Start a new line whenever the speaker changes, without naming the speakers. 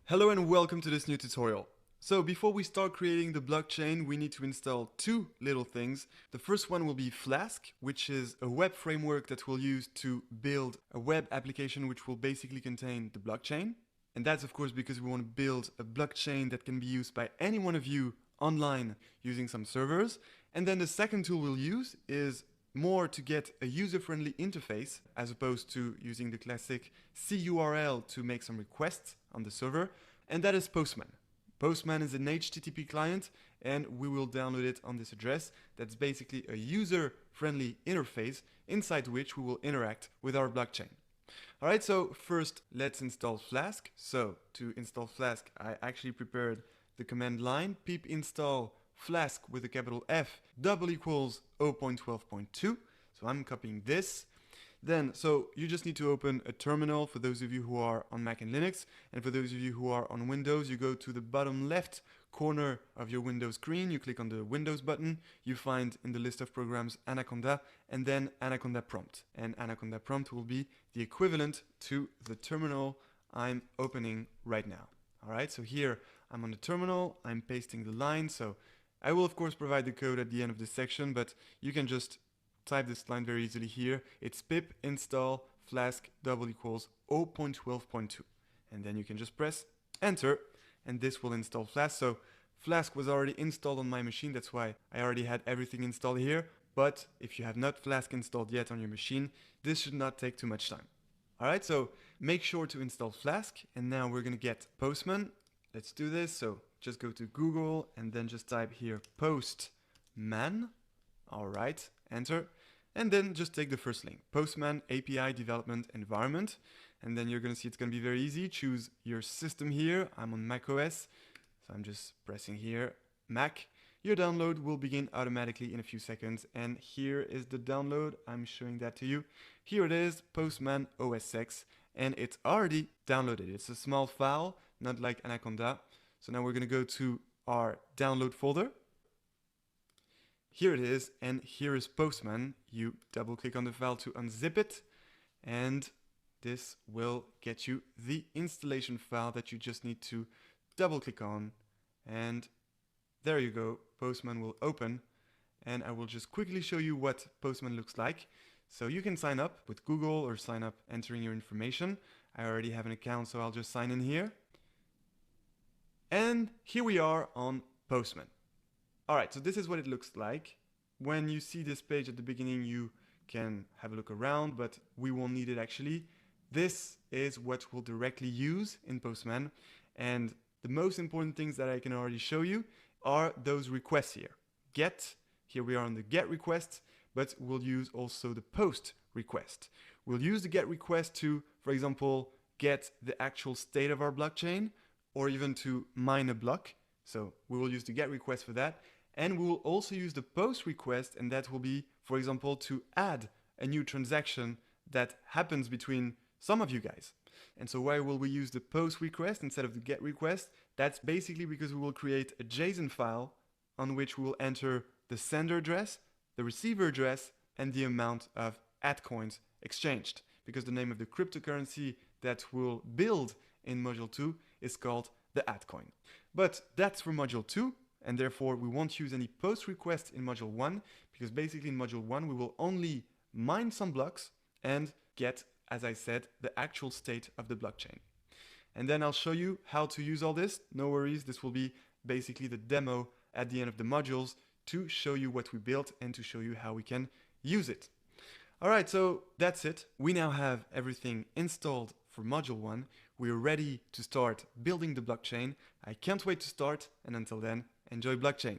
Hello and welcome to this new tutorial. So before we start creating the blockchain, we need to install two little things. The first one will be Flask, which is a web framework that we'll use to build a web application which will basically contain the blockchain. And that's of course because we want to build a blockchain that can be used by any one of you online using some servers. And then the second tool we'll use is more to get a user-friendly interface as opposed to using the classic CURL to make some requests on the server, and that is Postman. Postman is an HTTP client and we will download it on this address. That's basically a user-friendly interface inside which we will interact with our blockchain. Alright, so first let's install Flask. So to install Flask, I actually prepared the command line pip install Flask with a capital F double equals 0.12.2. So I'm copying this. Then, so you just need to open a terminal for those of you who are on Mac and Linux, and for those of you who are on Windows, you go to the bottom left corner of your Windows screen, you click on the Windows button, you find in the list of programs Anaconda, and then Anaconda prompt. And Anaconda prompt will be the equivalent to the terminal I'm opening right now. Alright, so here I'm on the terminal, I'm pasting the line, so I will of course provide the code at the end of this section, but you can just type this line very easily here. It's pip install flask double equals 0.12.2. And then you can just press enter and this will install Flask. So Flask was already installed on my machine. That's why I already had everything installed here. But if you have not Flask installed yet on your machine, this should not take too much time. Alright, so make sure to install Flask. And now we're going to get Postman. Let's do this. So just go to Google and then just type here Postman. Alright, enter. And then just take the first link, Postman API Development Environment. And then you're going to see it's going to be very easy. Choose your system here. I'm on Mac OS. So I'm just pressing here, Mac. Your download will begin automatically in a few seconds. And here is the download. I'm showing that to you. Here it is, Postman OS X. And it's already downloaded. It's a small file, not like Anaconda. So now we're going to go to our download folder. Here it is, and here is Postman. You double click on the file to unzip it, and this will get you the installation file that you just need to double click on, and there you go. Postman will open, and I will just quickly show you what Postman looks like. So you can sign up with Google or sign up entering your information. I already have an account, so I'll just sign in here. And here we are on Postman. Alright, so this is what it looks like. When you see this page at the beginning, you can have a look around, but we won't need it actually. This is what we'll directly use in Postman. And the most important things that I can already show you are those requests here. Get, here we are on the get request, but we'll use also the post request. We'll use the get request to, for example, get the actual state of our blockchain, or even to mine a block. So we will use the get request for that. And we will also use the post request, and that will be, for example, to add a new transaction that happens between some of you guys. And so why will we use the post request instead of the get request? That's basically because we will create a JSON file on which we will enter the sender address, the receiver address, and the amount of ATCoins exchanged. Because the name of the cryptocurrency that we'll build in module 2 is called the ATCoin. But that's for module 2. And therefore we won't use any post request in module 1, because basically in module 1 we will only mine some blocks and get, as I said, the actual state of the blockchain. And then I'll show you how to use all this. No worries, this will be basically the demo at the end of the modules to show you what we built and to show you how we can use it. Alright, so that's it. We now have everything installed for module 1. We're ready to start building the blockchain. I can't wait to start, and until then, enjoy blockchain.